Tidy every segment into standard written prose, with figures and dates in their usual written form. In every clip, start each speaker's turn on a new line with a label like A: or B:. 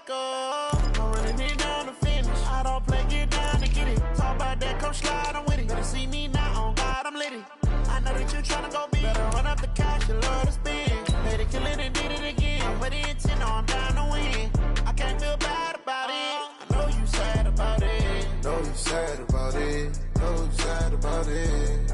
A: go. I'm running it down to finish. I don't play, get down to get it. Talk about that, come slide, I'm with it. Better see me now, on God, I'm lit it. I know that you tryna go big. Better run up the cash, you love to spend. Better kill it and did it again. I'm with the intent, I'm down to win. I can't feel bad about it. I know you sad about it.
B: Know you sad about it. Know you sad about it.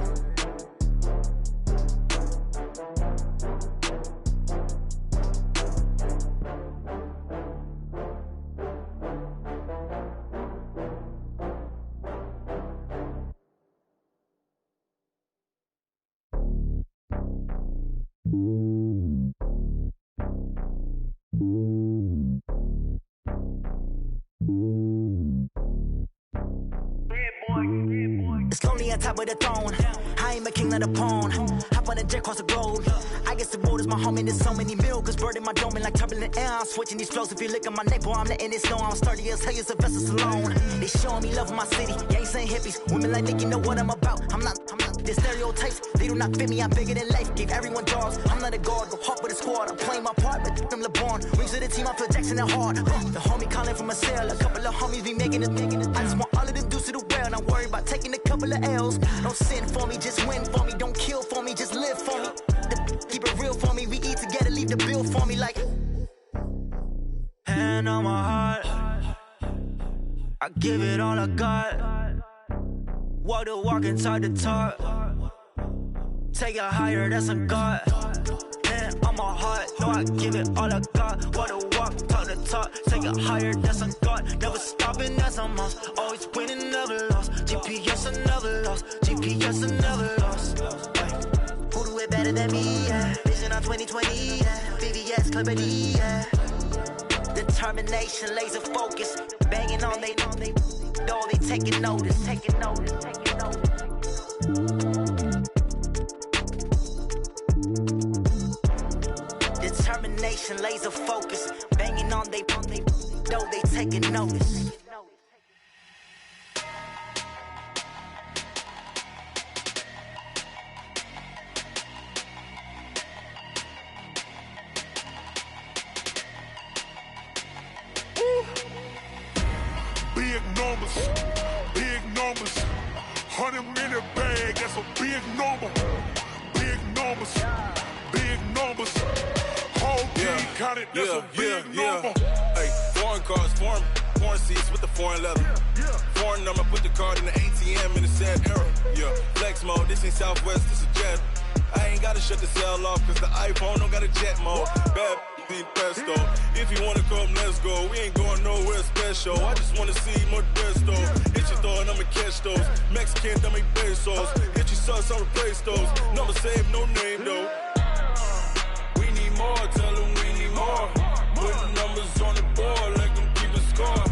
C: It's lonely on top of the throne. I ain't a king, not a pawn. Hop on a jet, cross the road. I guess the road is my home, and there's so many milkers bird in my dome, and like turbulent air. I'm switching these flows. If you look at my neck, boy, I'm letting it snow. I'm sturdy as hell, as a vessel alone. They showing me love in my city. Gangs ain't hippies. Women like Nick, you know what I'm about. I'm not. The stereotypes, they do not fit me. I'm bigger than life. Gave everyone jobs. I'm not a guard. Go hard with a squad. I'm playing my part, but them LeBron. Rings to the team, I feel Jackson and hard. The homie calling from a cell. A couple of homies be making it. I just want all of them dudes to do well. Not worry about taking a couple of L's. Don't sin for me, just win for me. Don't kill for me, just live for me. Keep it real for me. We eat together, leave the bill for me like. Hand on my heart, I give it all I got. Walk the walk and talk the talk. Take it higher, that's a God. Hand on my heart, no, I give it all I got. Walk the walk, talk the talk. Take it higher, that's a God. Never stopping, that's a must. Always winning, never lost. GPS, I never lost. GPS, I never lost. Who do it better than me? Yeah. Vision on 2020, yeah. VVS, Clarity, yeah. Determination, laser focus. Banging on they know they taking notice. Taking notice. Determination, laser focus. Banging on they know they taking notice.
D: Big numbers, 100-minute bag, that's a big number. Big numbers, whole team counted, that's a big number.
E: Hey, foreign cars, foreign seats with the foreign leather. Foreign number, put the card in the ATM in the sad era. Yeah, flex mode, this ain't Southwest, this is jet. I ain't gotta shut the cell off, cause the iPhone don't got a jet mode. Bad need pesto. If you wanna come, let's go. We ain't going nowhere special. I just wanna see more desto. Hit your throw and I'ma catch those. Mexican, I make pesos. Hit your sus, I'll replace those. Number save, no name though. We need more, tell them we need more. Putting numbers on the board, like them keep a score.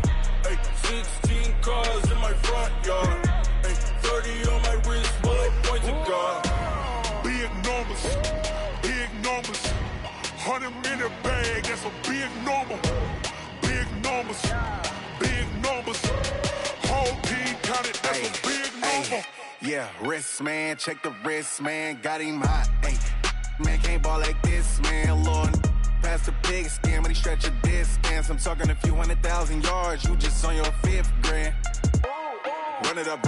E: Hey, 16 cars in my front yard. Hey, 30 on my wrist, bullet point to God.
D: Big numbers, 100-minute bag, that's a big number. Big numbers, whole team counted, that's a big number.
B: Yeah, wrist man, check the wrist man, got him hot. Ay, man can't ball like this, man. Lord, past the pig skin, when he stretch a distance. I'm talking a few 100,000 yards, you just on your 5th grand. Run it up,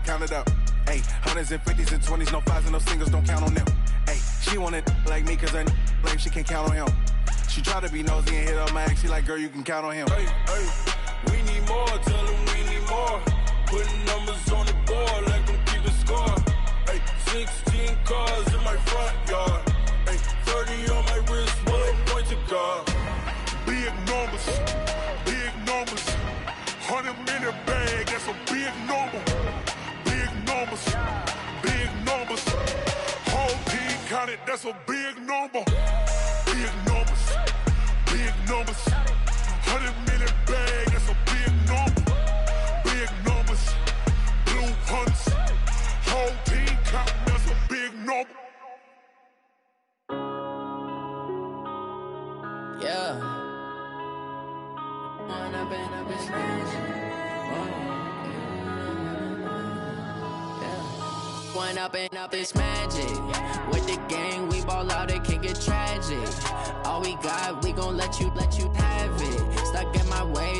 B: count it up. Ay, hundreds and 50s and 20s, no 5s and no singles, don't count on them. Ay, she want it like me, cause her blame, she can't count on him. She try to be nosy and hit up my ex, she like, girl, you can count on him.
E: Hey, we need more, tell them we need more. Putting numbers on the board, like them keep a score. Hey, 16 cars in my front yard. Hey, 30 on my wrist, bullet point to God.
D: Big numbers, 100-minute bag, that's a big number. Big numbers, whole team counted, that's a big number. Big numbers, 100-minute bag, that's a big number. Big numbers, blue hunts, whole team counting, that's a big number.
F: Yeah. One up and up, it's magic. With the gang, we ball out, it can get tragic. All we got, we gon' let you have it.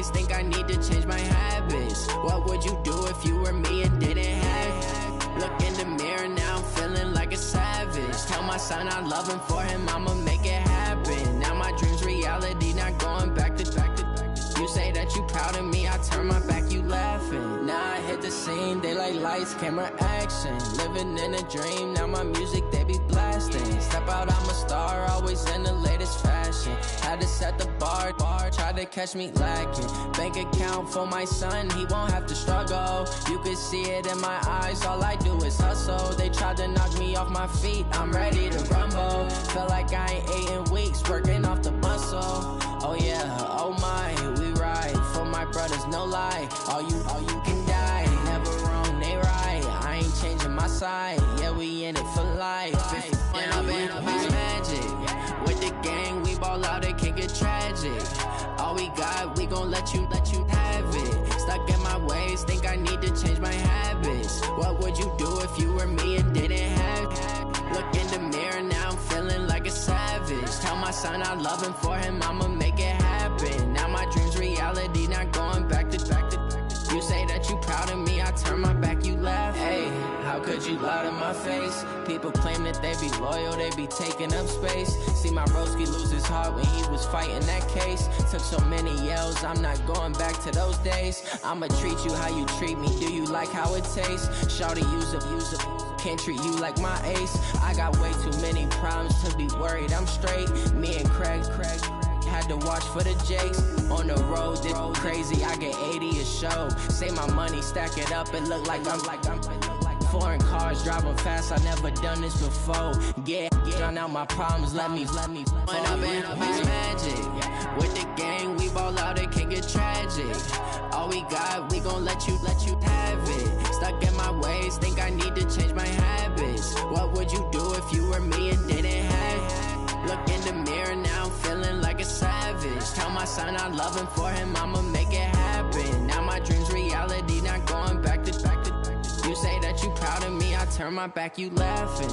F: ways, think I need to change my habits. What would you do if you were me and didn't have? Look in the mirror now, I'm feeling like a savage. Tell my son I love him, for him I'ma make it happen. Now my dream's reality, not going back to. You say that you proud of me, I turn my back, you laughing. Now I hit the scene, they like lights, camera, action. Living in a dream, now my music, they be blasting. Step out, I'm a star, always in the latest fashion. Had to set the bar, try to catch me lacking. Bank account for my son, he won't have to struggle. You can see it in my eyes, all I do is hustle. They tried to knock me off my feet, I'm ready to rumble. Feel like I ain't ate in weeks, working off the muscle. Oh yeah, oh my, we ride for my brothers, no lie. All you can die, never wrong, they right. I ain't changing my side, yeah, we in it for life. When I'm in it's magic. With the gang, we ball out, it can get tragic. All we got, we gon' let you have it. Stuck in my ways, think I need to change my habits. What would you do if you were me and didn't have? Look in the mirror now, I'm feeling like a savage. Tell my son I love him, for him I'ma make it happen. Now my dream's reality, not going back to. You say that you proud of me, I turn my back, you laugh. Hey, how could you lie to my face? People claim that they be loyal, they be taking up space. See my broski lose his heart when he was fighting that case. Took so many yells, I'm not going back to those days. I'ma treat you how you treat me, do you like how it tastes? Shawty, use up, can't treat you like my ace. I got way too many problems to be worried, I'm straight. Me and Craig had to watch for the Jakes. On the road, this crazy, I get 80 a show. Say my money, stack it up, it look like I'm foreign cars, driving fast, I never done this before. Yeah, drown out my problems, let me When I'm in it's magic. With the gang, we ball out, it can get tragic. All we got, we gon' let you have it. Stuck in my ways, think I need to change my habits. What would you do if you were me and didn't have? Look in the mirror now, I'm feeling like a savage. Tell my son I love him, for him I'ma make it happen. Now my dream's reality, not going back to. You say that you proud of me, I turn my back, you laughing.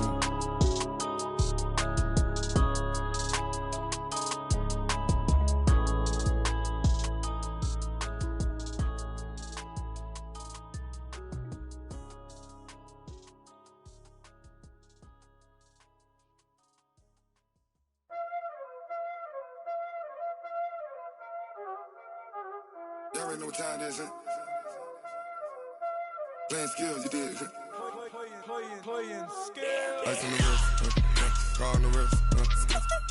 D: Y'all already know what time it is, huh? Playing skills, you did. Playing skills. Ice on the wrist, car on the wrist,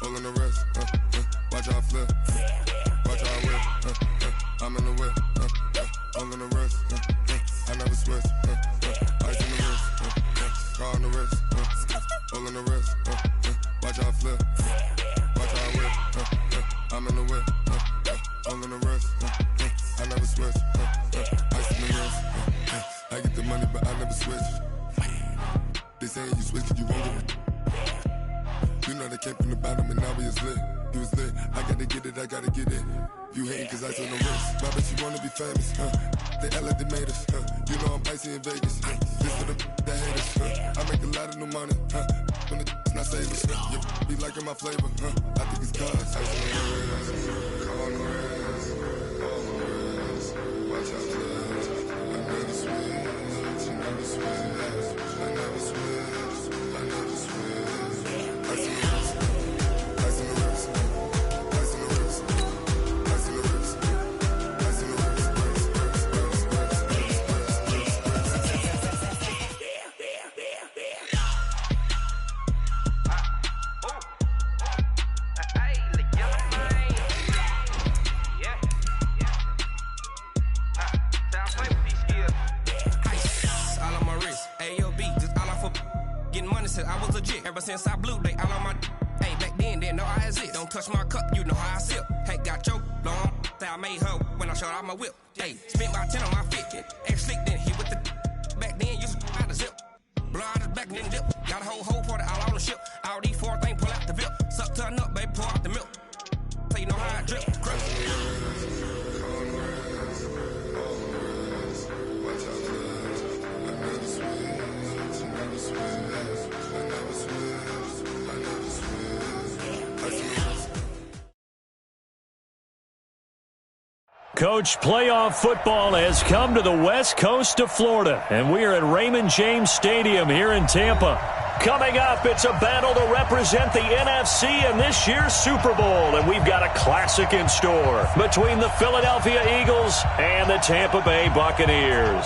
D: hole in the wrist, watch how I flip, watch how I whip, I'm in the whip, hole in the wrist, I never switch, ice on the wrist, car on the wrist, hole in the wrist, watch how I flip, watch how I whip, I'm in the whip, hole in the wrist, I never switch, ice on the wrist, I get the money but I never switch. They saying you switch 'cause you won't get it. You know they came from the bottom and now we is lit. You was lit, I gotta get it, I gotta get it. You hating 'cause ice on the wrist. Why bet you wanna be famous, They act like they made us, You know I'm icy in Vegas, This for the that hate us, I make a lot of new money, When it's not savings, You be liking my flavor, I think it's cause ice on the wrist, car on the wrist, all the wrist, watch out for I never switch, I never switch, I never switch, I never switch. Ice in the wrist, ice in the wrist, ice in the wrist, ice in the wrist, ice in the wrist,
G: I was legit ever since I blew they all on my hey back then didn't know I exist. Don't touch my cup, you know how I sip. Hey, got your long I made her when I showed out my whip. Hey, spent about 10 on my fit. X slick then hit with the back then used to out the zip. Blow out his back then dip. Got a whole party all on the ship. All these four things pull out the VIP. Suck to a nut, baby, pour out the milk. So you know how I drip. Crush.
H: Coach, playoff football has come to the west coast of Florida, and we are at Raymond James Stadium here in Tampa. Coming up, it's a battle to represent the NFC in this year's Super Bowl, and we've got a classic in store between the Philadelphia Eagles and the Tampa Bay Buccaneers.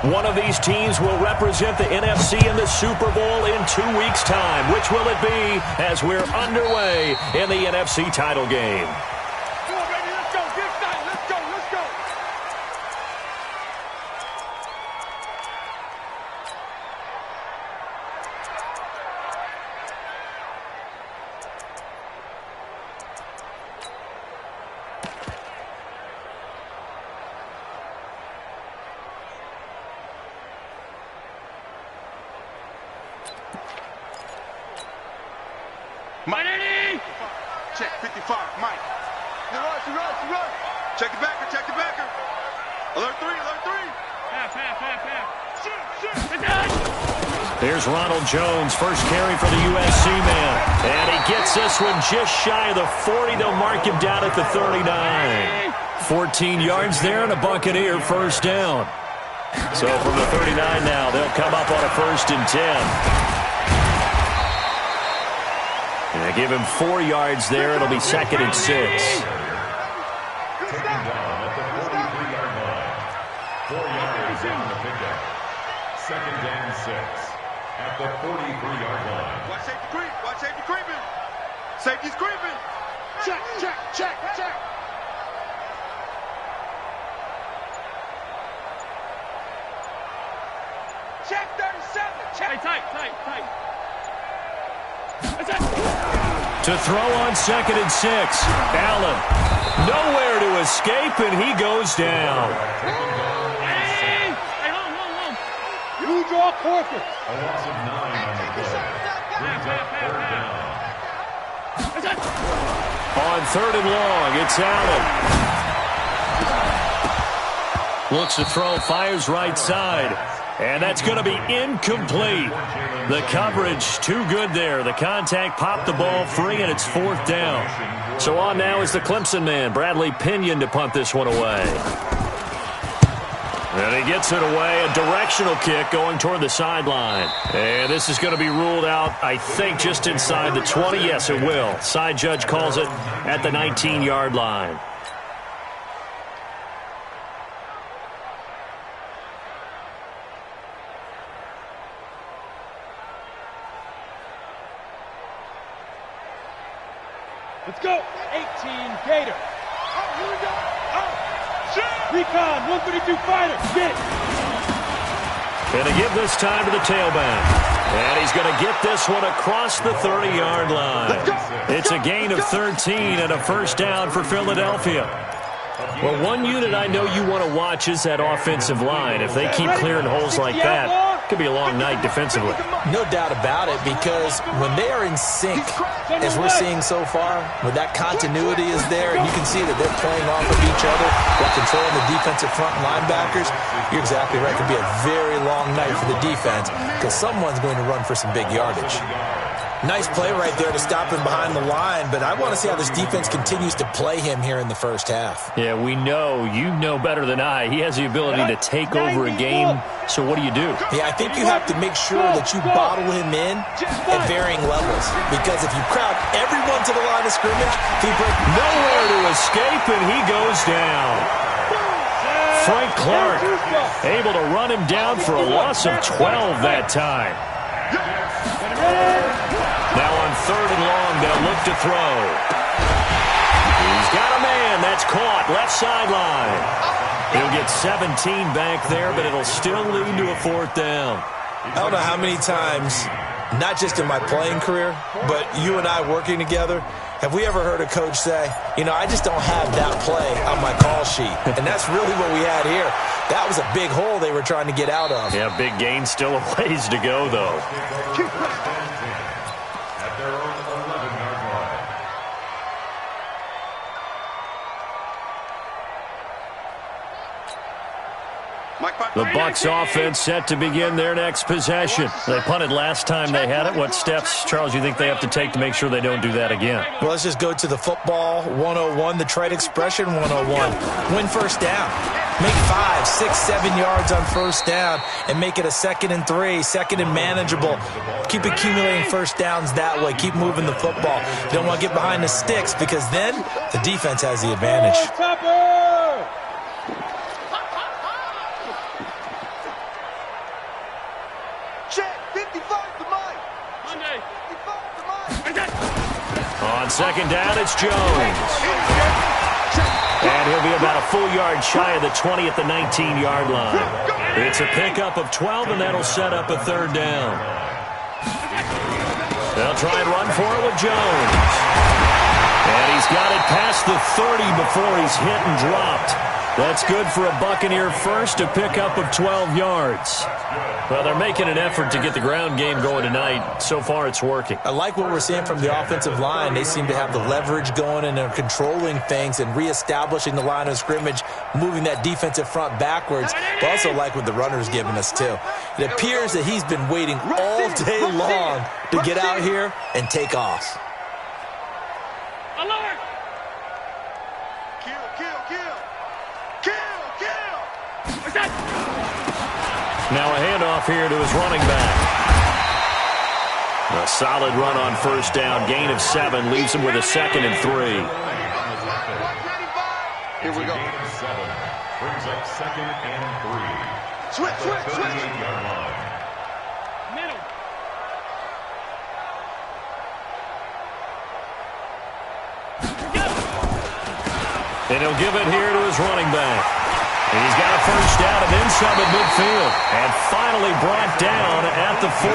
H: One of these teams will represent the NFC in the Super Bowl in 2 weeks' time. Which will it be as we're underway in the NFC title game?
I: Come on, baby, let's go. Get excited. Let's go. Let's go.
J: Mike. Check 55, Mike. He rush. Check the backer, Alert 3. Pass. Shoot.
H: Here's Ronald Jones, first carry for the USC man. And he gets this one just shy of the 40. They'll mark him down at the 39. 14 yards there and a Buccaneer first down. So from the 39 now, they'll come up on a 1st and 10. And they give him 4 yards there. It'll be 2nd and 6.
K: Taken down at the 43-yard line. 4 yards on the pickup. 2nd and 6 at the 43-yard line.
J: Watch safety creeping. Safety's creeping. Check. Check 37. Check.
I: Tight.
H: To throw on 2nd and 6. Allen nowhere to escape, and he goes down.
I: Hey, hold. You draw corker.
K: A loss of 9 on the play. Brings up 3rd down.
H: On 3rd and long, it's Allen. Looks to throw, fires right side. And that's going to be incomplete. The coverage too good there. The contact popped the ball free, and it's 4th down. So on now is the Clemson man, Bradley Pinion, to punt this one away. And he gets it away. A directional kick going toward the sideline. And this is going to be ruled out, I think, just inside the 20. Yes, it will. Side judge calls it at the 19-yard line.
I: Let's go. 18 Gator.
J: Oh, here we go.
I: Recon, 132 fighter. Get it.
H: Going to give this time to the tailback. And he's going to get this one across the 30-yard line. It's a gain of 13 and a first down for Philadelphia. Well, one unit I know you want to watch is that offensive line. If they keep clearing holes like that, it could be a long night defensively.
L: No doubt about it, because when they are in sync, as we're seeing so far, when that continuity is there, and you can see that they're playing off of each other while controlling the defensive front linebackers, you're exactly right. It could be a very long night for the defense, because someone's going to run for some big yardage. Nice play right there to stop him behind the line, but I want to see how this defense continues to play him here in the first half.
H: Yeah, we know. You know better than I. He has the ability to take over a game, so what do you do?
L: Yeah, I think you have to make sure that you bottle him in at varying levels, because if you crowd everyone to the line of scrimmage, he breaks
H: nowhere to escape, and he goes down. Frank Clark able to run him down for a loss of 12 that time. Now on 3rd and long, they'll look to throw. He's got a man. That's caught. Left sideline. He'll get 17 back there, but it'll still lead to a 4th down.
L: I don't know how many times, not just in my playing career, but you and I working together, have we ever heard a coach say, I just don't have that play on my call sheet. And that's really what we had here. That was a big hole they were trying to get out of.
H: Yeah, big gain, still a ways to go, though.
K: At their own 11-yard line.
H: The Bucs offense set to begin their next possession. They punted last time they had it. What steps, Charles, you think they have to take to make sure they don't do that again?
L: Well, let's just go to the football 101, the trade expression 101. Win first down. Make 5, 6, 7 yards on first down and make it a 2nd and 3, 2nd and manageable. Keep accumulating first downs that way. Keep moving the football. You don't want to get behind the sticks because then the defense has the advantage.
H: On second down, it's Jones. And he'll be about a full yard shy of the 20 at the 19-yard line. It's a pickup of 12, and that'll set up a 3rd down. They'll try and run for it with Jones. And he's got it past the 30 before he's hit and dropped. That's good for a Buccaneer first, a pickup of 12 yards. Well, they're making an effort to get the ground game going tonight. So far, it's working.
L: I like what we're seeing from the offensive line. They seem to have the leverage going, and they're controlling things and reestablishing the line of scrimmage, moving that defensive front backwards. But also like what the runner's giving us, too. It appears that he's been waiting all day long to get out here and take off.
H: Now a handoff here to his running back. A solid run on first down. Gain of 7 leaves him with a 2nd and 3.
K: Here we go. 7 brings up 2nd and 3. Switch. 38-yard line.
I: Middle.
H: And he'll give it here to his running back. He's got a first down and then some at midfield. And finally brought down at the 43.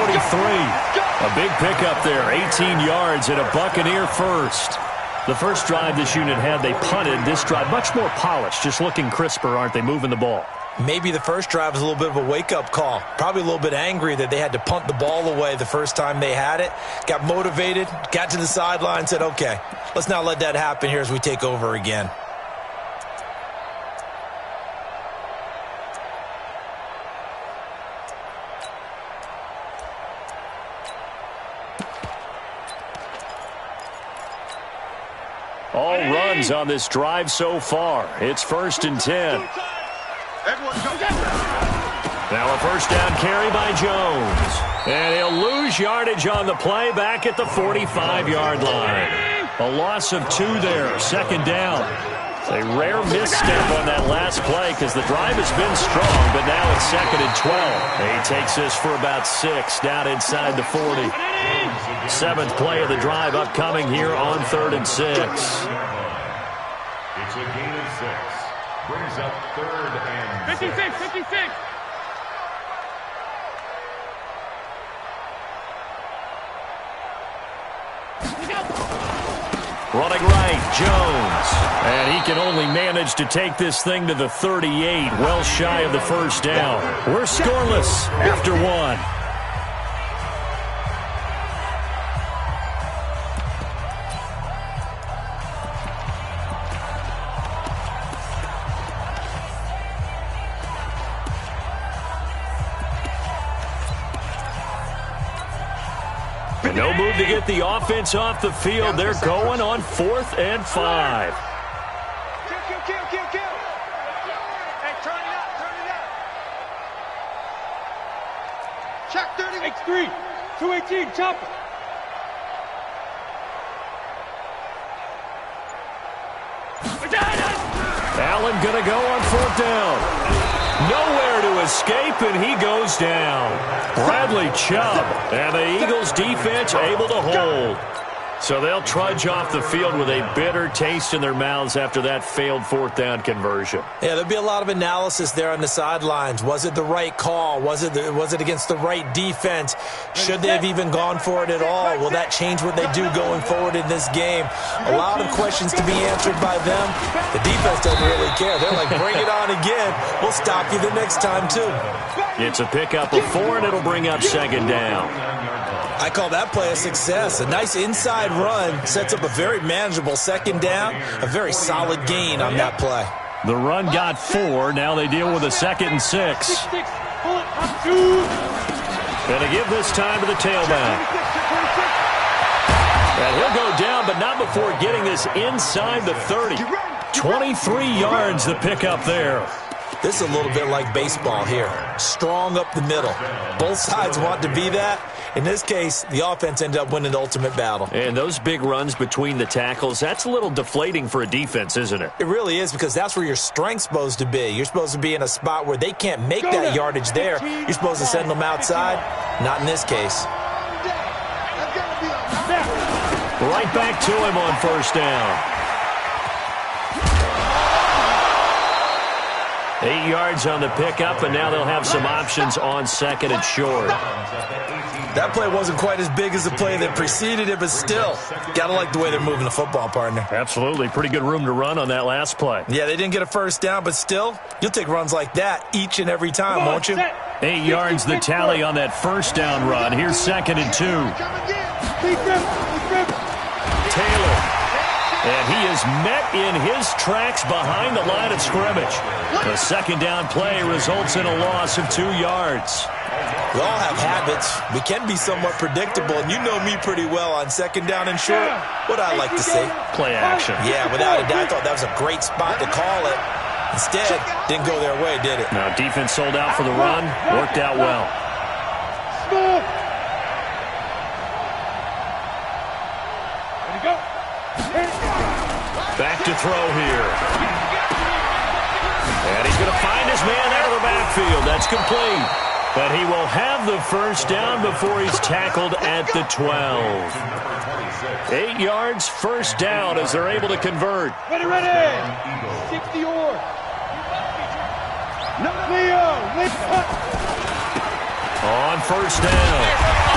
H: A big pickup there, 18 yards and a Buccaneer first. The first drive this unit had, they punted. This drive, much more polished, just looking crisper, aren't they, moving the ball?
L: Maybe the first drive was a little bit of a wake-up call. Probably a little bit angry that they had to punt the ball away the first time they had it. Got motivated, got to the sideline, said, okay, let's not let that happen here as we take over again.
H: All runs on this drive so far. It's 1st and 10. Now a first down carry by Jones. And he'll lose yardage on the play back at the 45-yard line. A loss of 2 there, 2nd down. A rare misstep on that last play because the drive has been strong, but now it's 2nd and 12. He takes this for about 6 down inside the 40. 7th play of the drive upcoming here on 3rd and 6.
K: It's a gain of 6. Brings up 3rd and 6.
I: 56.
H: Running right, Jones. And he can only manage to take this thing to the 38, well shy of the first down. We're scoreless after 1. No move to get the offense off the field. They're going on 4th and 5.
J: Kill. Hey, turn it up. Check 30.
I: X3. 218. Chopper.
H: Allen going to go on 4th down. Nowhere to escape, and he goes down. Bradley Chubb, and the Eagles defense able to hold. So they'll trudge off the field with a bitter taste in their mouths after that failed 4th down conversion.
L: Yeah, there'll be a lot of analysis there on the sidelines. Was it the right call? Was it against the right defense? Should they have even gone for it at all? Will that change what they do going forward in this game? A lot of questions to be answered by them. The defense doesn't really care. They're like, bring it on again. We'll stop you the next time, too.
H: It's a pickup of 4, and it'll bring up 2nd down.
L: I call that play a success. A nice inside run sets up a very manageable 2nd down. A very solid gain on that play.
H: The run got 4. Now they deal with a 2nd and 6. Going to give this time to the tailback. And he'll go down, but not before getting this inside the 30. 23 yards the pickup there.
L: This is a little bit like baseball here. Strong up the middle. Both sides want to be that. In this case, the offense ended up winning the ultimate battle.
H: And those big runs between the tackles, that's a little deflating for a defense, isn't it?
L: It really is, because that's where your strength's supposed to be. You're supposed to be in a spot where they can't make that yardage there. You're supposed to send them outside. Not in this case.
H: Right back to him on 1st down. 8 yards on the pickup, and now they'll have some options on 2nd and short.
L: That play wasn't quite as big as the play that preceded it, but still, gotta like the way they're moving the football, partner.
H: Absolutely. Pretty good room to run on that last play.
L: Yeah, they didn't get a 1st down, but still, you'll take runs like that each and every time, won't you?
H: 8 yards the tally on that 1st down run. Here's 2nd and 2. Taylor. And he is met in his tracks behind the line of scrimmage. The 2nd down play results in a loss of 2 yards.
L: We all have habits. We can be somewhat predictable, and you know me pretty well on 2nd down and short. What I like to see.
H: Play action.
L: Yeah, without a doubt, I thought that was a great spot to call it. Instead, didn't go their way, did it?
H: Now, defense sold out for the run. Worked out well. Back to throw here. And he's going to find his man out of the backfield. That's complete. But he will have the 1st down before he's tackled at the 12. 8 yards, 1st down as they're able to convert.
I: Ready. 60 or.
H: On 1st down,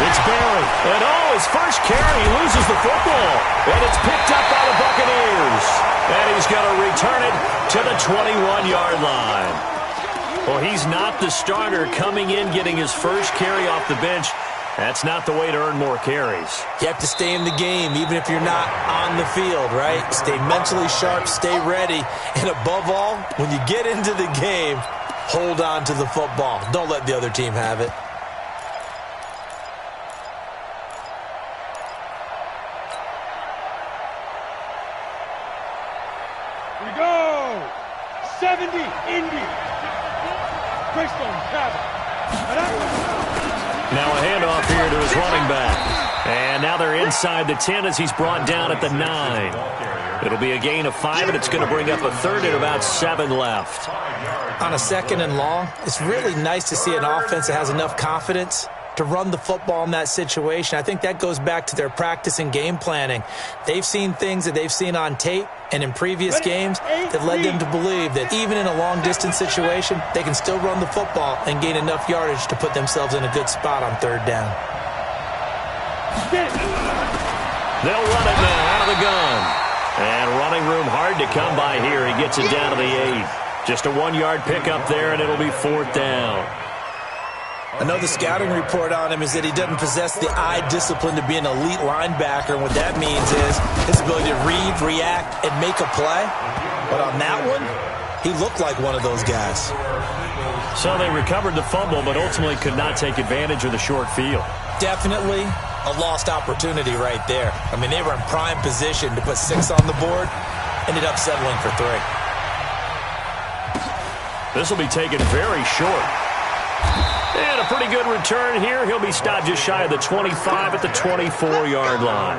H: it's Barry. And his first carry, he loses the football. And it's picked up by the Buccaneers. And he's going to return it to the 21-yard line. Well, he's not the starter coming in, getting his first carry off the bench. That's not the way to earn more carries.
L: You have to stay in the game, even if you're not on the field, right? Stay mentally sharp, stay ready. And above all, when you get into the game, hold on to the football. Don't let the other team have it.
I: Here we go. 70, Indy. Greystone,
H: Now a handoff here to his running back. And now they're inside the 10 as he's brought down at the 9. It'll be a gain of 5, and it's going to bring up a 3rd and about 7 left.
L: On a 2nd and long, it's really nice to see an offense that has enough confidence to run the football in that situation. I think that goes back to their practice and game planning. They've seen things that they've seen on tape and in previous games that led them to believe that even in a long-distance situation, they can still run the football and gain enough yardage to put themselves in a good spot on 3rd down.
H: They'll run it now out of the gun. And running room hard to come by here. He gets it down to the 8. Just a 1-yard pickup there, and it'll be 4th down.
L: I know the scouting report on him is that he doesn't possess the eye discipline to be an elite linebacker. And what that means is his ability to read, react, and make a play. But on that one, he looked like one of those guys.
H: So they recovered the fumble, but ultimately could not take advantage of the short field.
L: Definitely a lost opportunity right there. I mean, they were in prime position to put 6 on the board. Ended up settling for 3.
H: This will be taken very short. And a pretty good return here. He'll be stopped just shy of the 25 at the 24-yard line.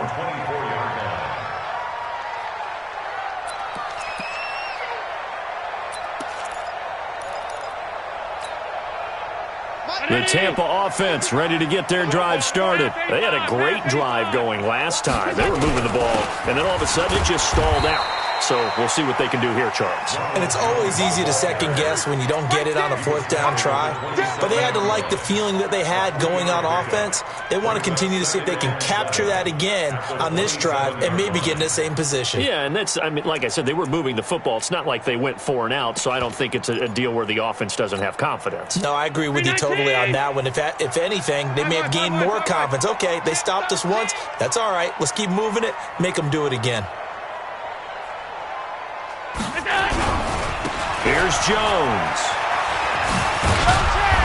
H: The Tampa offense ready to get their drive started. They had a great drive going last time. They were moving the ball, and then all of a sudden it just stalled out. So we'll see what they can do here, Charles.
L: And it's always easy to second guess when you don't get it on a 4th down try. But they had to like the feeling that they had going on offense. They want to continue to see if they can capture that again on this drive and maybe get in the same position.
H: Yeah, and that's, I mean, like I said, they were moving the football. It's not like they went 4 and out, so I don't think it's a deal where the offense doesn't have confidence.
L: No, I agree with you totally on that one. If anything, they may have gained more confidence. Okay, they stopped us once. That's all right. Let's keep moving it. Make them do it again.
H: Here's Jones.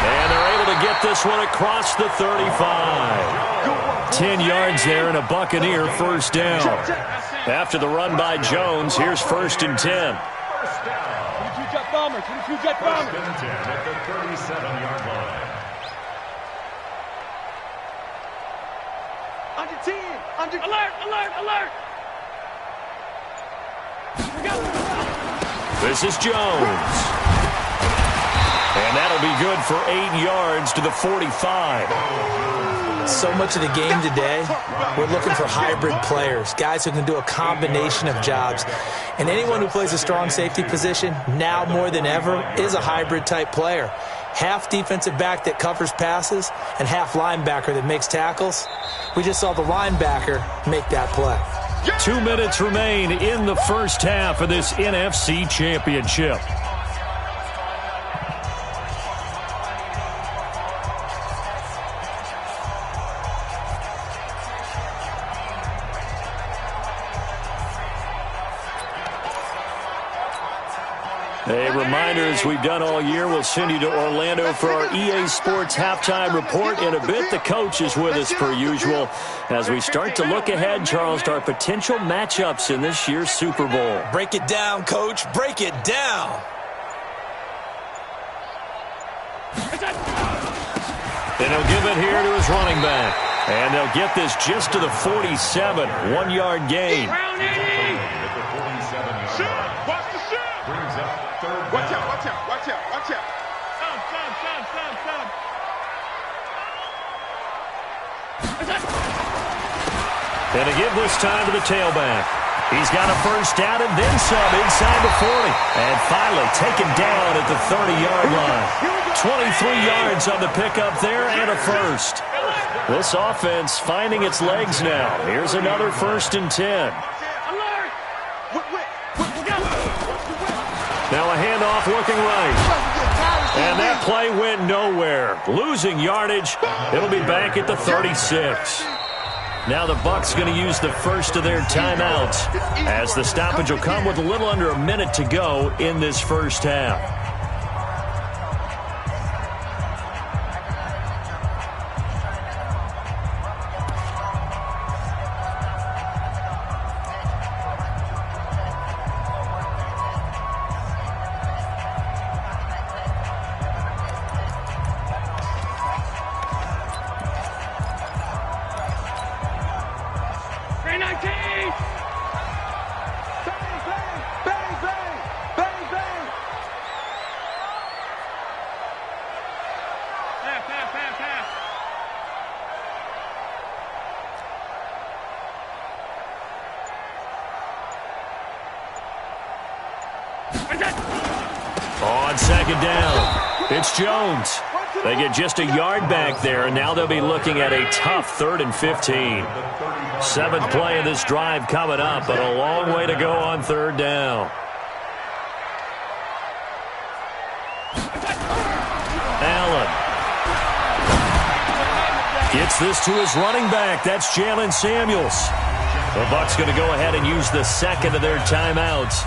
H: And they're able to get this one across the 35. 10 yards there and a Buccaneer first down. After the run by Jones, here's 1st and 10.
K: First down. 22 Jet Bombers. 22 Jet Bombers. 1st and 10 at the 37-yard line.
J: Under 10. Under.
I: Alert, alert, alert.
H: This is Jones. And that'll be good for 8 yards to the 45.
L: So much of the game today, we're looking for hybrid players, guys who can do a combination of jobs. And anyone who plays a strong safety position, now more than ever, is a hybrid type player. Half defensive back that covers passes and half linebacker that makes tackles. We just saw the linebacker make that play.
H: 2 minutes remain in the first half of this NFC Championship. A reminder, as we've done all year, we'll send you to Orlando for our EA Sports Halftime Report in a bit. The coach is with us per usual as we start to look ahead, Charles, to our potential matchups in this year's Super Bowl.
L: Break it down, Coach. Break it down.
H: And he'll give it here to his running back. And they'll get this just to the 47. 1-yard gain.
J: Watch out, watch out, watch out, watch out.
H: And to give this time to the tailback. He's got a first down and then some inside the 40. And finally taken down at the 30-yard line. 23 yards on the pickup there and a first. This offense finding its legs now. Here's another 1st and 10. Now a handoff looking right. And that play went nowhere. Losing yardage. It'll be back at the 36. Now the Bucs going to use the first of their timeouts as the stoppage will come with a little under a minute to go in this first half. On second down, it's Jones. They get just a yard back there, and now they'll be looking at a tough 3rd and 15. 7th play of this drive coming up, but a long way to go on 3rd down. Allen gets this to his running back. That's Jalen Samuels. The Bucs going to go ahead and use the second of their timeouts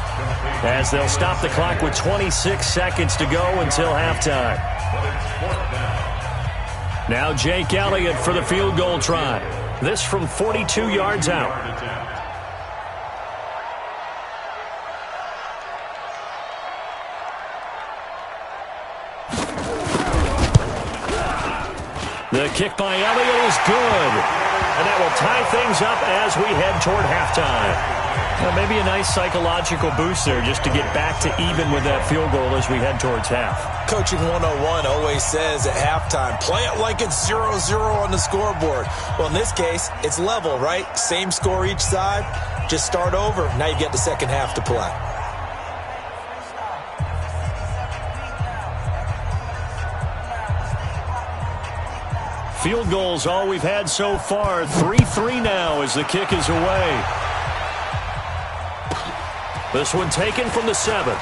H: as they'll stop the clock with 26 seconds to go until halftime. Now Jake Elliott for the field goal try. This from 42 yards out. The kick by Elliott is good. And that will tie things up as we head toward halftime. Well, maybe a nice psychological boost there just to get back to even with that field goal as we head towards half.
L: Coaching 101 always says at halftime, play it like it's 0-0 on the scoreboard. Well, in this case, it's level, right? Same score each side. Just start over. Now you get the second half to play.
H: Field goals all we've had so far. 3-3 now as the kick is away. This one taken from the 7.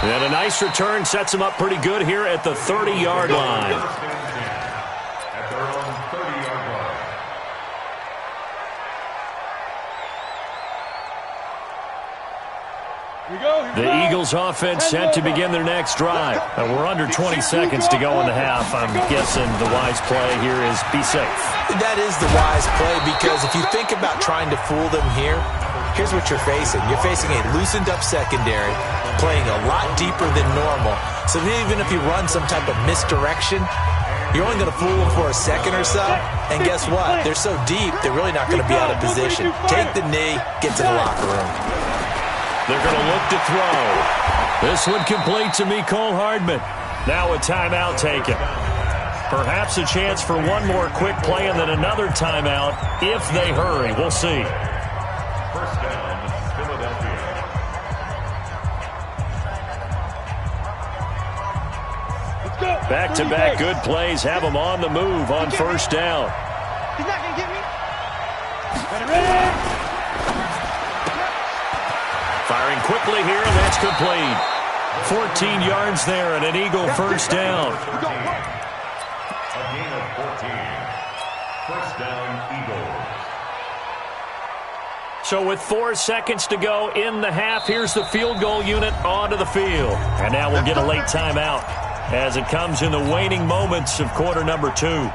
H: And a nice return sets him up pretty good here at the 30-yard line.
K: At their own 30-yard line.
H: The Eagles offense set to begin their next drive. And we're under 20 seconds to go in the half. I'm guessing the wise play here is be safe.
L: That is the wise play, because if you think about trying to fool them here, here's what you're facing. You're facing a loosened up secondary, playing a lot deeper than normal. So even if you run some type of misdirection, you're only going to fool them for a second or so. And guess what? They're so deep, they're really not going to be out of position. Take the knee, get to the locker room.
H: They're going to look to throw. This one complete to Mecole Hardman. Now a timeout taken. Perhaps a chance for one more quick play and then another timeout if they hurry. We'll see.
K: First down, Philadelphia.
H: Back-to-back good plays have them on the move on first down.
I: He's not going to get me. Ready.
H: Firing quickly here, and that's complete. 14 yards there and an Eagle first down.
K: A gain of 14. First down, Eagles.
H: So with 4 seconds to go in the half, here's the field goal unit onto the field. And now we'll get a late timeout as it comes in the waning moments of quarter number 2.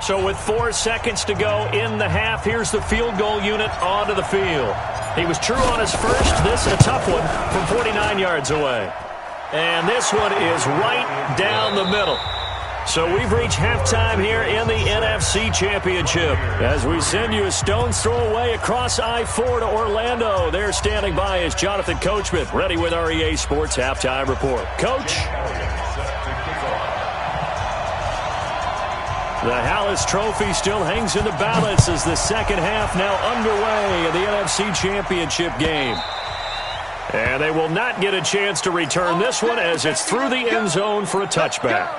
H: So with 4 seconds to go in the half, here's the field goal unit onto the field. He was true on his first. This a tough one from 49 yards away. And this one is right down the middle. So we've reached halftime here in the NFC Championship as we send you a stone's throw away across I-4 to Orlando. There standing by is Jonathan Coachman, ready with our EA Sports Halftime Report. Coach. The Hallis Trophy still hangs in the balance as the second half now underway in the NFC Championship game. And they will not get a chance to return this one as it's through the end zone for a touchback.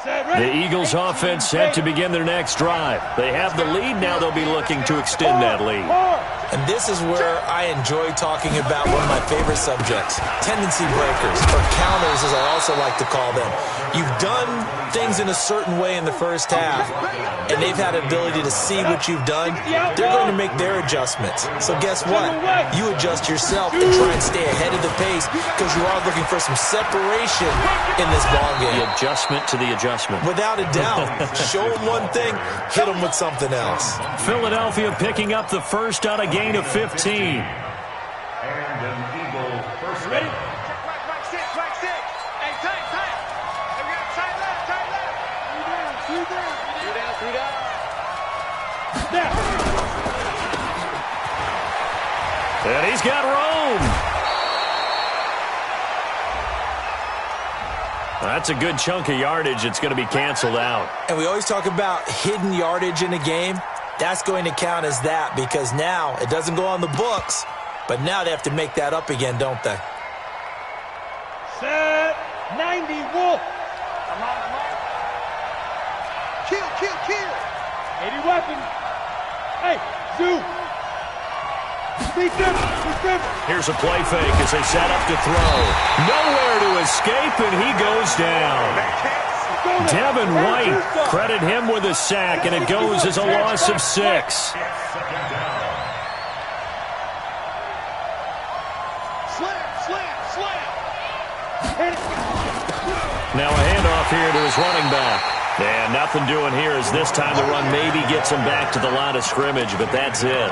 H: The Eagles offense set to begin their next drive. They have the lead. Now they'll be looking to extend that lead.
L: And this is where I enjoy talking about one of my favorite subjects, tendency breakers, or counters as I also like to call them. You've done things in a certain way in the first half, and they've had an ability to see what you've done. They're going to make their adjustments. So guess what? You adjust yourself and try and stay ahead of the pace because you are looking for some separation in this ballgame.
H: The adjustment to the adjustment.
L: Without a doubt. Show them one thing, hit them with something else.
H: Philadelphia picking up the first on a gain of 15.
K: And an Eagle first down.
J: Ready? Right six. Hey, tight. Hey, we got tight left. Three down.
H: And he's got room. That's a good chunk of yardage. It's going to be canceled out.
L: And we always talk about hidden yardage in a game. That's going to count as that because now it doesn't go on the books, but now they have to make that up again, don't they?
I: Set 90 Wolf.
J: Come on. Kill.
I: 80 weapons. Hey, Zoo.
H: Here's a play fake as they set up to throw. Nowhere to escape, and he goes down. Devin White, credit him with a sack, and it goes as a loss of 6. Now a handoff here to his running back. And nothing doing here as this time the run maybe gets him back to the line of scrimmage, but that's it.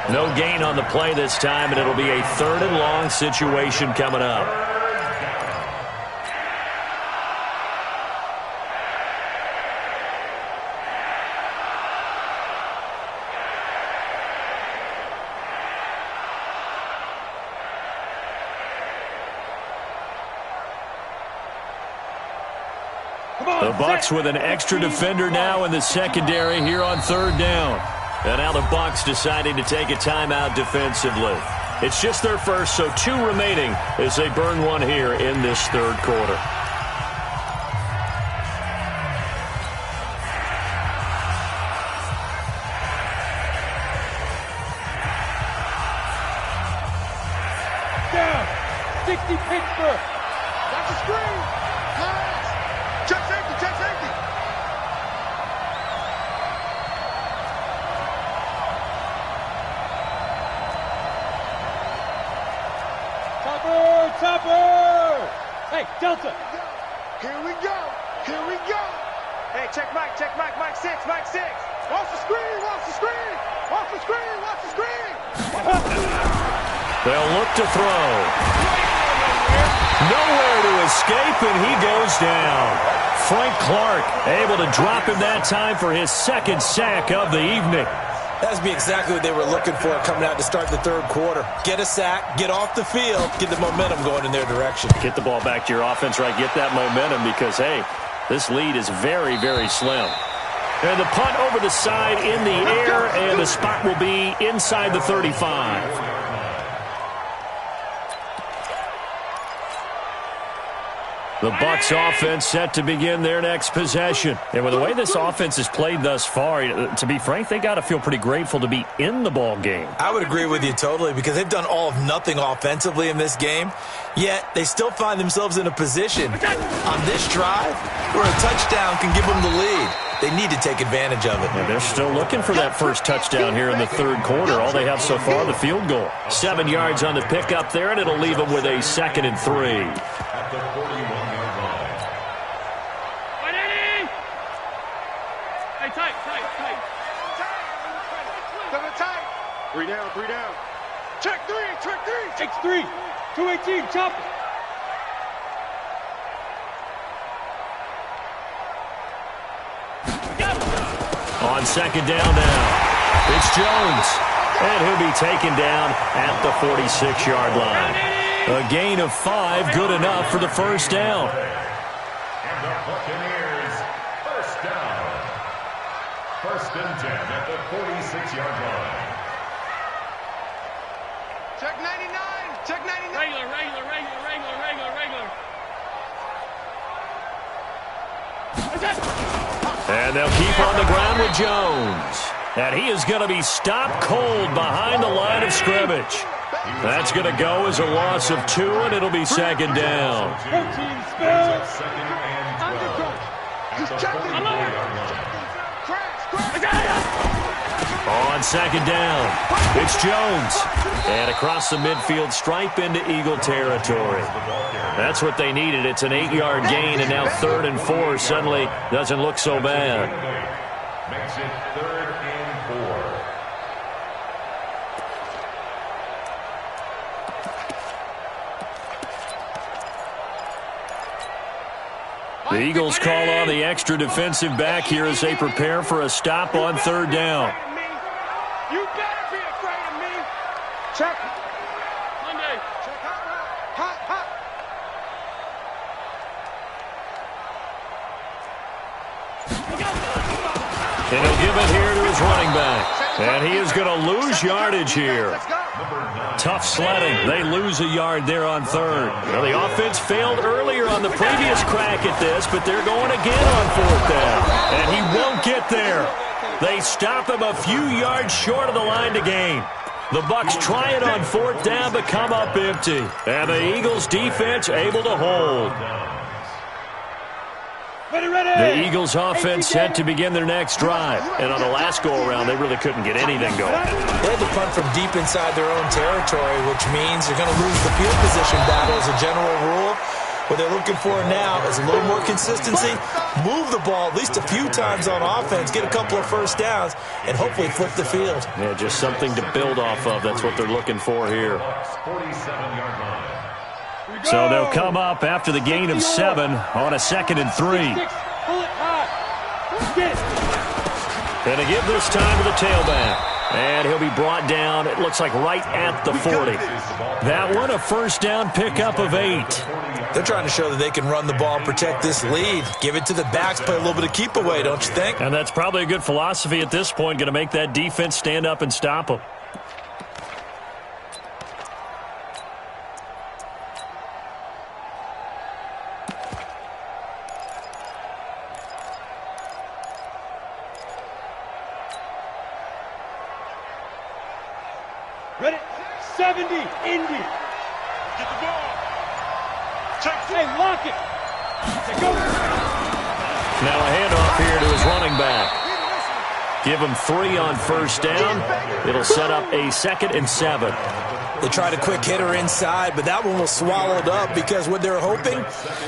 H: No gain on the play this time, and it'll be a 3rd and long situation coming up. The Bucs with an extra defender now in the secondary here on 3rd down. And now the Bucs deciding to take a timeout defensively. It's just their first, so 2 remaining as they burn one here in this 3rd quarter.
I: 60 Pittsburgh.
J: That's a screen. Pass. Check safety, check safety.
I: Topper! Hey, Delta!
J: Here we go. Here we go. Hey, check Mike 6, Mike 6. Watch the screen, watch the screen. Watch the screen, watch the screen.
H: They'll look to throw. Nowhere to escape, and he goes down. Frank Clark able to drop him that time for his second sack of the evening.
L: That's be exactly what they were looking for coming out to start the third quarter. Get a sack, get off the field, get the momentum going in their direction.
H: Get the ball back to your offense, right? Get that momentum because, hey, this lead is very, very slim. And the punt over the side in the air, and the spot will be inside the 35. The Bucs offense set to begin their next possession. And with the way this offense has played thus far, to be frank, they got to feel pretty grateful to be in the ball game.
L: I would agree with you totally because they've done all of nothing offensively in this game, yet they still find themselves in a position on this drive where a touchdown can give them the lead. They need to take advantage of it.
H: And they're still looking for that first touchdown here in the third quarter. All they have so far, the field goal. 7 yards on the pickup there, and it'll leave them with a 2nd and 3.
K: At the 41-yard line.
I: Hey, tight.
J: Double tight. 3 down. Check 3.
I: X3, 218, chopper.
H: On 2nd down now, it's Jones. And he'll be taken down at the 46-yard line. A gain of 5, good enough for the first down.
K: And the Buccaneers, first down. 1st and 10 at the 46-yard line.
J: Check 99. Check 99.
I: Regular.
H: And they'll keep on the ground with Jones. And he is going to be stopped cold behind the line of scrimmage. That's going to go as a loss of 2, and it'll be 2nd down. On 2nd down, it's Jones. And across the midfield stripe into Eagle territory. That's what they needed. It's an 8-yard gain, and now 3rd and 4 suddenly doesn't look so bad.
K: Makes it 3rd and 4.
H: The Eagles call on the extra defensive back here as they prepare for a stop on 3rd down.
J: You better be afraid of me. Check. Monday. Check hot.
H: And he'll give it here to his running back. And he is going to lose yardage here. Tough sledding. They lose a yard there on 3rd. Well, the offense failed earlier on the previous crack at this, but they're going again on 4th down. And he won't get there. They stop him a few yards short of the line to gain. The Bucs try it on 4th down, but come up empty. And the Eagles defense able to hold. The Eagles offense set to begin their next drive. And on the last go-around, they really couldn't get anything going.
L: They had to punt from deep inside their own territory, which means they're going to lose the field position battle as a general rule. What they're looking for now is a little more consistency, move the ball at least a few times on offense, get a couple of first downs, and hopefully flip the field.
H: Yeah, just something to build off of. That's what they're looking for here.
K: 47-yard line.
H: So they'll come up after the gain of 7 on a 2nd and 3. And they give this time to the tailback. And he'll be brought down, it looks like right at the 40. That one, a first down pickup of 8.
L: They're trying to show that they can run the ball and protect this lead. Give it to the backs, play a little bit of keep away, don't you think?
H: And that's probably a good philosophy at this point, going to make that defense stand up and stop them.
I: Ready? 70, Indy. Get the ball. Hey, lock it. Go.
H: Now a handoff here to his running back. Give him 3 on first down. It'll set up a 2nd and 7.
L: They tried a quick hitter inside, but that one was swallowed up because what they're hoping,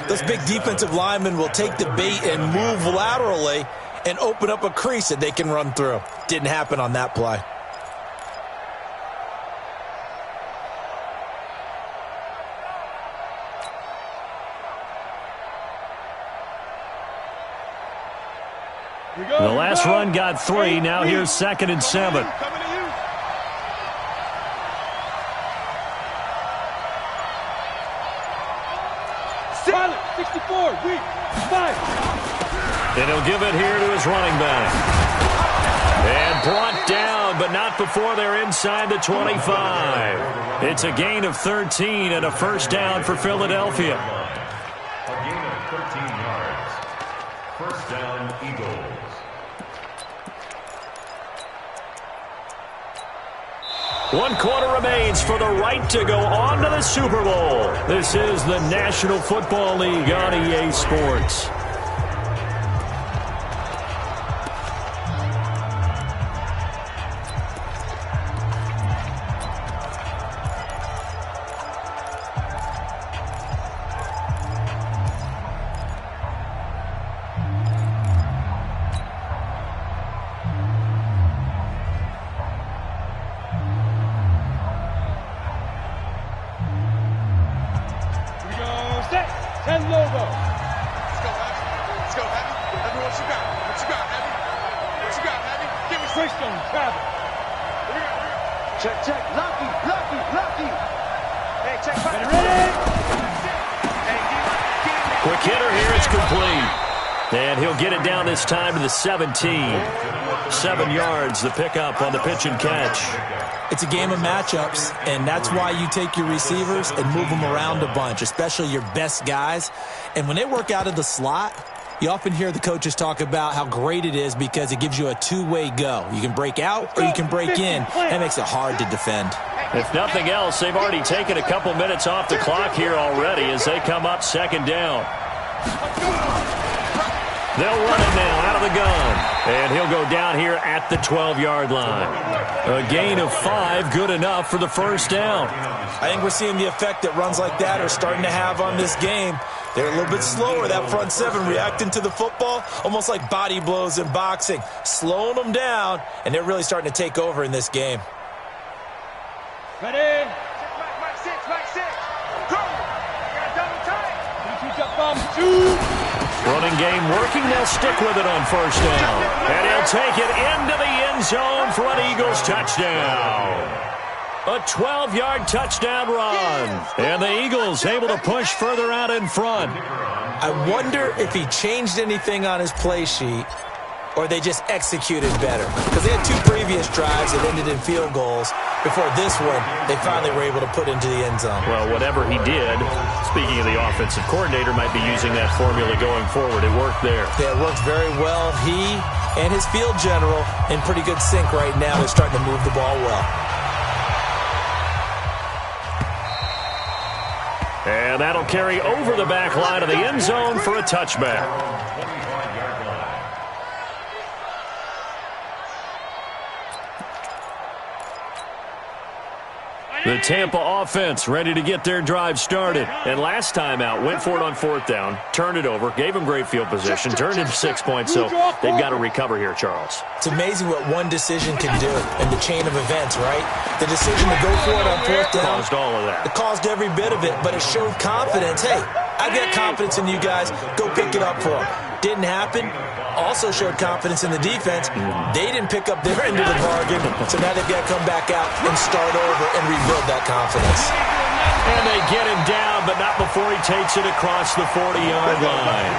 L: those big defensive linemen will take the bait and move laterally and open up a crease that they can run through. Didn't happen on that play.
H: The last run got 3. Now here's 2nd and 7.
I: Silent, 64, weak, 5.
H: And he'll give it here to his running back. And brought down, but not before they're inside the 25. It's a gain of 13 and a first down for Philadelphia.
K: A gain of 13 yards. First down, Eagles.
H: One quarter remains for the right to go on to the Super Bowl. This is the National Football League on EA Sports. This time to the 17. 7 yards, the pickup on the pitch and catch.
L: It's a game of matchups, and that's why you take your receivers and move them around a bunch, especially your best guys. And when they work out of the slot, you often hear the coaches talk about how great it is because it gives you a two-way go. You can break out or you can break in. That makes it hard to defend.
H: If nothing else, they've already taken a couple minutes off the clock here already as they come up 2nd down. They'll run it now out of the gun. And he'll go down here at the 12-yard line. A gain of 5, good enough for the first down.
L: I think we're seeing the effect that runs like that are starting to have on this game. They're a little bit slower, that front 7, reacting to the football, almost like body blows in boxing, slowing them down, and they're really starting to take over in this game.
I: Ready? Mike 6, Mike 6. Go! I got double tight. 2 jump bomb, 2.
H: Running game working, they'll stick with it on first down. And he'll take it into the end zone for an Eagles touchdown. A 12-yard touchdown run. And the Eagles able to push further out in front.
L: I wonder if he changed anything on his play sheet or they just executed better. Because they had 2 previous drives that ended in field goals. Before this one, they finally were able to put into the end zone.
H: Well, whatever he did, speaking of the offensive coordinator, might be using that formula going forward. It worked there.
L: Yeah, it worked very well. He and his field general in pretty good sync right now. They're starting to move the ball well.
H: And that'll carry over the back line of the end zone for a touchback. The Tampa offense ready to get their drive started. And last time out, went for it on 4th down, turned it over, gave them great field position, turned into 6 points, so they've got to recover here, Charles.
L: It's amazing what one decision can do in the chain of events, right? The decision to go for it on 4th down
H: caused all of that.
L: It caused every bit of it, but it showed confidence. Hey, I've got confidence in you guys. Go pick it up for them. Didn't happen. Also showed confidence in the defense. They didn't pick up their end of the bargain, so now they've got to come back out and start over and rebuild that confidence.
H: And they get him down, but not before he takes it across the 40-yard line.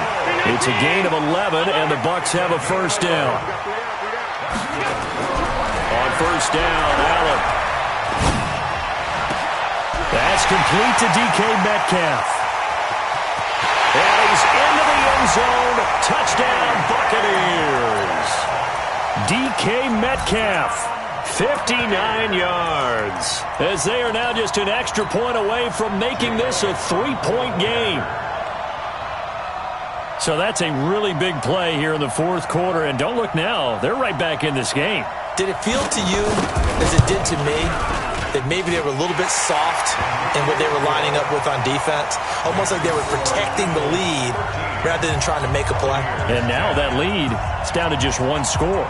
H: It's a gain of 11, and the Bucs have a first down. On first down, Allen. That's complete to DK Metcalf. And he's into the end zone. Touchdown, Buccaneers. DK Metcalf, 59 yards. As they are now just an extra point away from making this a 3-point game. So that's a really big play here in the fourth quarter. And don't look now, they're right back in this game.
L: Did it feel to you, as it did to me, that maybe they were a little bit soft in what they were lining up with on defense? Almost like they were protecting the lead rather than trying to make a play.
H: And now that lead is down to just one score.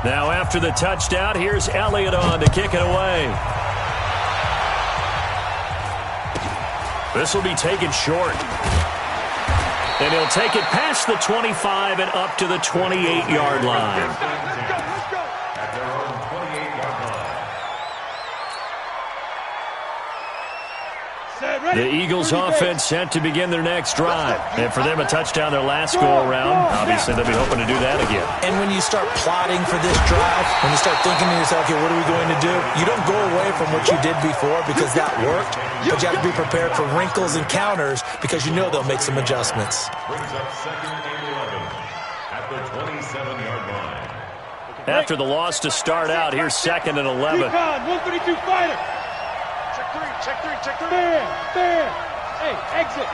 H: Now after the touchdown, here's Elliott on to kick it away. This will be taken short. And he'll take it past the 25 and up to the 28-yard line.
K: At their own 28-yard line.
H: The Eagles offense set to begin their next drive. And for them, a touchdown their last go-around. Obviously, they'll be hoping to do that again.
L: And when you start plotting for this drive, when you start thinking to yourself, okay, what are we going to do? You don't go away from what you did before because that worked, but you have to be prepared for wrinkles and counters because you know they'll make some adjustments.
K: Brings up 2nd and 11 at the 27-yard line.
H: After the loss to start out, here's 2nd and 11.
J: 132 fighter. Check three. Fair. Hey, exit.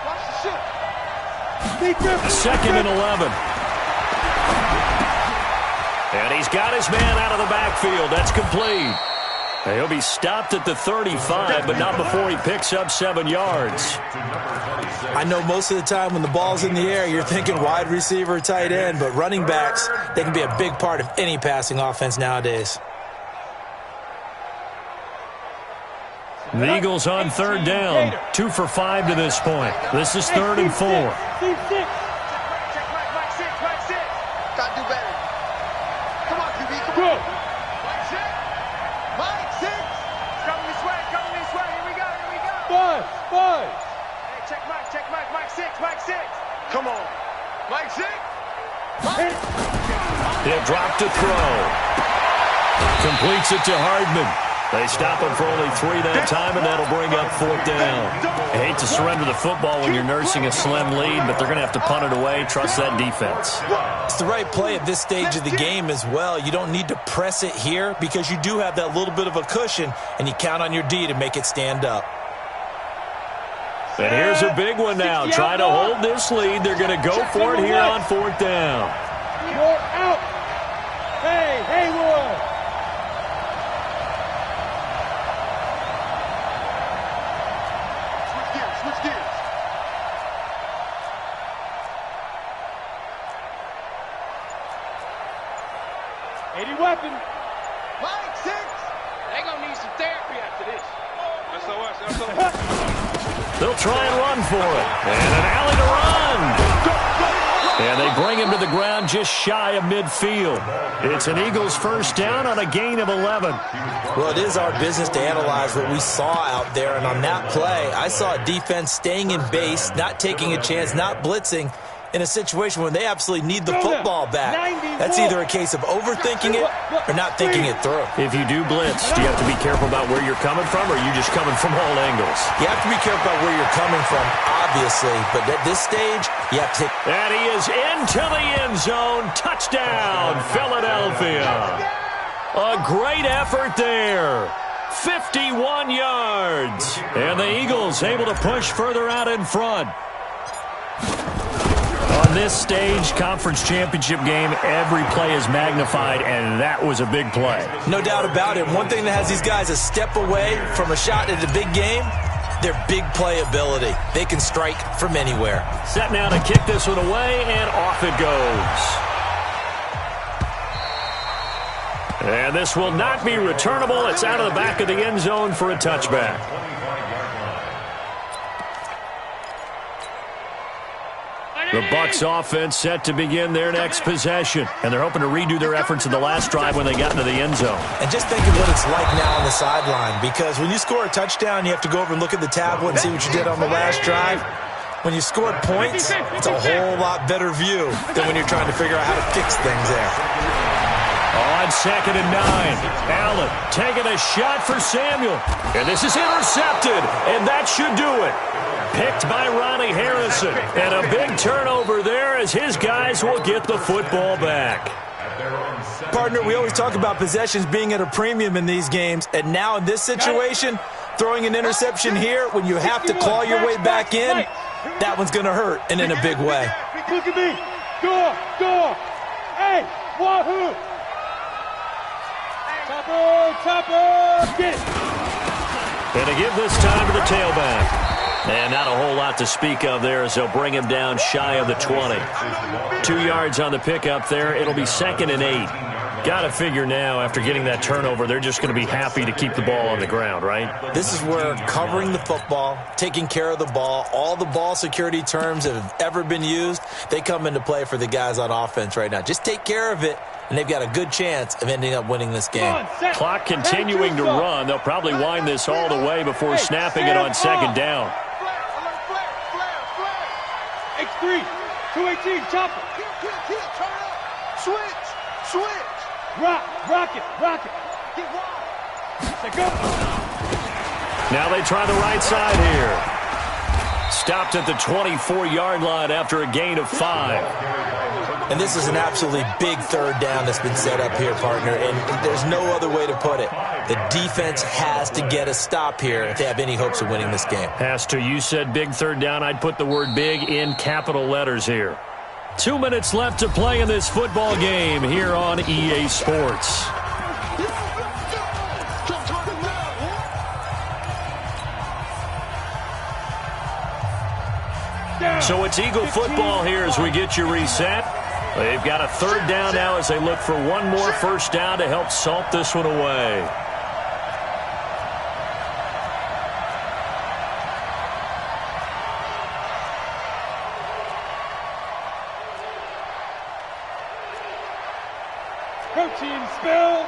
J: Watch the ship.
H: 2nd and 11. And he's got his man out of the backfield. That's complete. And he'll be stopped at the 35, but not before he picks up 7 yards.
L: I know most of the time when the ball's in the air, you're thinking wide receiver, tight end, but running backs, they can be a big part of any passing offense nowadays.
H: The Eagles on 3rd down. 2 for 5 to this point. This is 3rd and 4.
J: Check Mike 6. Gotta do better. Come on, QB, come on. Mike 6. Coming this way. Here we go. Five. Hey, check Mike 6. Come on. Mike 6.
H: He'll drop to throw. Completes it to Hardman. They stop him for only 3 that time, and that'll bring up 4th down. I hate to surrender the football when you're nursing a slim lead, but they're going to have to punt it away. Trust that defense.
L: It's the right play at this stage of the game as well. You don't need to press it here because you do have that little bit of a cushion, and you count on your D to make it stand up.
H: And here's a big one now. Trying to hold this lead. They're going to go for it here on 4th down.
J: You're out. Hey, Haywood. Switch gears. 80 weapon. Mike 6. They gonna need some therapy after this. SOS.
H: They'll try and run for it. And an alley to run. And they bring him to the ground just shy of midfield. It's an Eagles 1st down on a gain of 11.
L: Well, it is our business to analyze what we saw out there. And on that play, I saw a defense staying in base, not taking a chance, not blitzing in a situation where they absolutely need the football back. That's either a case of overthinking it or not thinking it through.
H: If you do blitz, do you have to be careful about where you're coming from, or are you just coming from all angles?
L: You have to be careful about where you're coming from, obviously. But at this stage, you have to take...
H: And he is into the end zone. Touchdown, Philadelphia. A great effort there. 51 yards. And the Eagles able to push further out in front. On this stage, conference championship game, every play is magnified, and that was a big play.
L: No doubt about it. One thing that has these guys a step away from a shot at a big game, their big playability. They can strike from anywhere.
H: Set now to kick this one away, and off it goes. And this will not be returnable. It's out of the back of the end zone for a touchback. The Bucs offense set to begin their next possession. And they're hoping to redo their efforts in the last drive when they got into the end zone.
L: And just think of what it's like now on the sideline. Because when you score a touchdown, you have to go over and look at the tablet and see what you did on the last drive. When you scored points, it's a whole lot better view than when you're trying to figure out how to fix things there.
H: On 2nd and 9, Allen taking a shot for Samuel. And this is intercepted, and that should do it. Picked by Ronnie Harrison. And a big turnover there as his guys will get the football back.
L: Partner, we always talk about possessions being at a premium in these games. And now in this situation, throwing an interception here when you have to claw your way back in, that one's going to hurt, and in a big way.
J: Look at me. Door. Hey, wahoo. Chopper, get it.
H: And to give this time to the tailback. And not a whole lot to speak of there as they'll bring him down shy of the 20. 2 yards on the pickup there. It'll be 2nd and 8. Got to figure now, after getting that turnover, they're just going to be happy to keep the ball on the ground, right?
L: This is where covering the football, taking care of the ball, all the ball security terms that have ever been used, they come into play for the guys on offense right now. Just take care of it, and they've got a good chance of ending up winning this game.
H: Clock continuing to run. They'll probably wind this all the way before snapping it on 2nd down.
J: X3, 218, chopper.
I: Switch.
J: Rock it. Get wide. Go.
H: Now they try the right side here. Stopped at the 24-yard line after a gain of 5.
L: And this is an absolutely big 3rd down that's been set up here, partner, and there's no other way to put it. The defense has to get a stop here if they have any hopes of winning this game.
H: Has to. You said big 3rd down. I'd put the word big in capital letters here. 2 minutes left to play in this football game here on EA Sports. So it's Eagle football here as we get you reset. They've got a 3rd down now as they look for one more 1st down to help salt this one away.
J: Protein spill.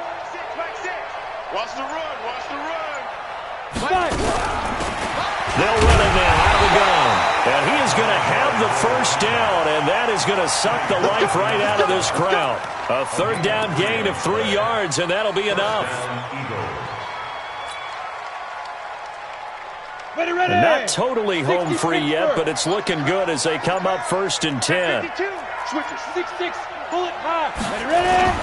I: Watch the run.
H: They'll run it now out of the gun. And he is going to have the 1st down, and that is going to suck the life right out of this crowd. A 3rd down gain of 3 yards, and that'll be enough.
J: Ready.
H: Not totally home free yet, but it's looking good as they come up 1st and 10.
J: 52, 6, bullet high. Ready.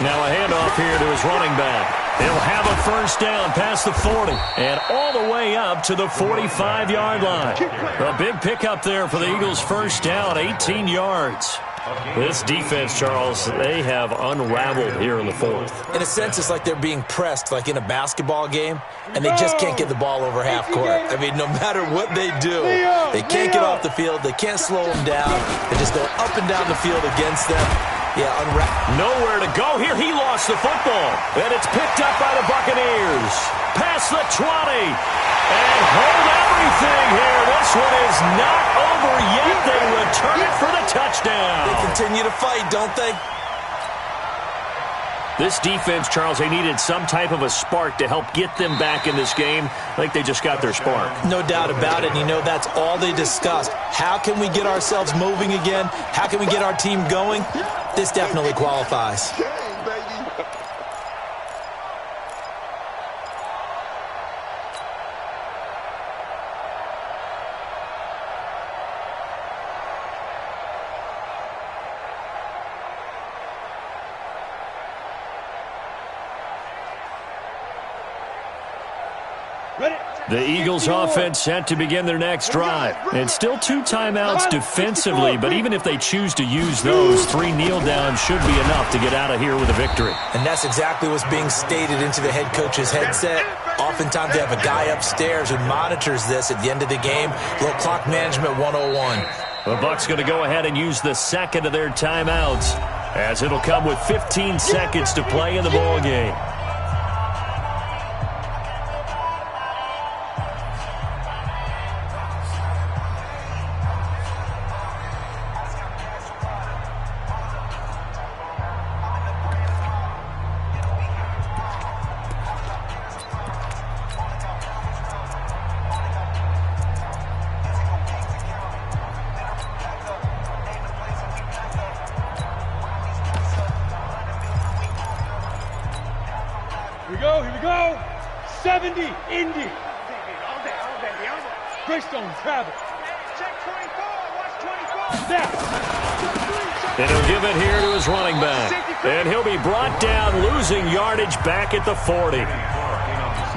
H: Now a handoff here to his running back. He'll have a 1st down past the 40 and all the way up to the 45-yard line. A big pickup there for the Eagles' 1st down, 18 yards. This defense, Charles, they have unraveled here in the 4th.
L: In a sense, it's like they're being pressed like in a basketball game, and they just can't get the ball over half court. I mean, no matter what they do, they can't get off the field. They can't slow them down. They just go up and down the field against them. Yeah,
H: nowhere to go here. He lost the football, and it's picked up by the Buccaneers. Past the 20, and hold everything here. This one is not over yet. They return it for the touchdown.
L: They continue to fight, don't they?
H: This defense, Charles, they needed some type of a spark to help get them back in this game. I think they just got their spark.
L: No doubt about it. And you know, that's all they discussed. How can we get ourselves moving again? How can we get our team going? This definitely qualifies.
H: The Eagles offense set to begin their next drive. And still 2 timeouts defensively, but even if they choose to use those, 3 kneel downs should be enough to get out of here with a victory.
L: And that's exactly what's being stated into the head coach's headset. Oftentimes they have a guy upstairs who monitors this at the end of the game. Little clock management 101.
H: The Bucs going to go ahead and use the 2nd of their timeouts, as it'll come with 15 seconds to play in the ball game.
I: Here we go. 70, Indy. Greystone, Travis.
J: Check 24, watch 24.
I: Snap.
H: And he'll give it here to his running back. And he'll be brought down, losing yardage back at the 40.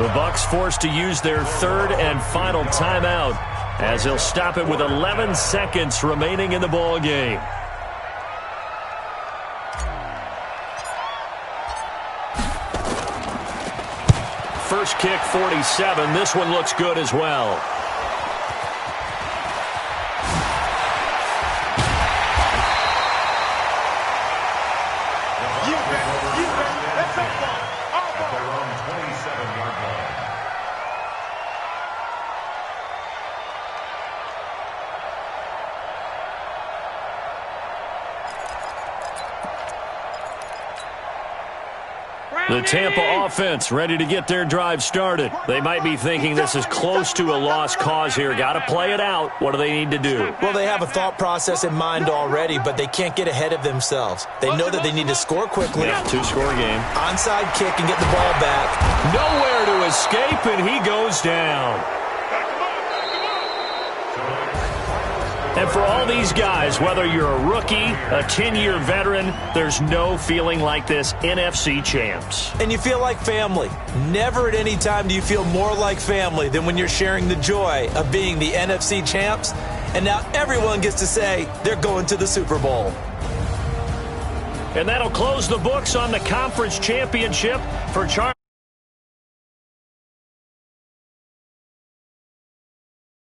H: The Bucs forced to use their third and final timeout as he'll stop it with 11 seconds remaining in the ball game. First kick, 47. This one looks good as well. The Tampa offense ready to get their drive started. They might be thinking this is close to a lost cause here. Got to play it out. What do they need to do?
L: Well, they have a thought process in mind already, but they can't get ahead of themselves. They know that they need to score quickly.
H: Yeah, two-score game.
L: Onside kick and get the ball back.
H: Nowhere to escape, and he goes down. And for all these guys, whether you're a rookie, a 10-year veteran, there's no feeling like this NFC champs.
L: And you feel like family. Never at any time do you feel more like family than when you're sharing the joy of being the NFC champs. And now everyone gets to say they're going to the Super Bowl.
H: And that'll close the books on the conference championship for Charlie.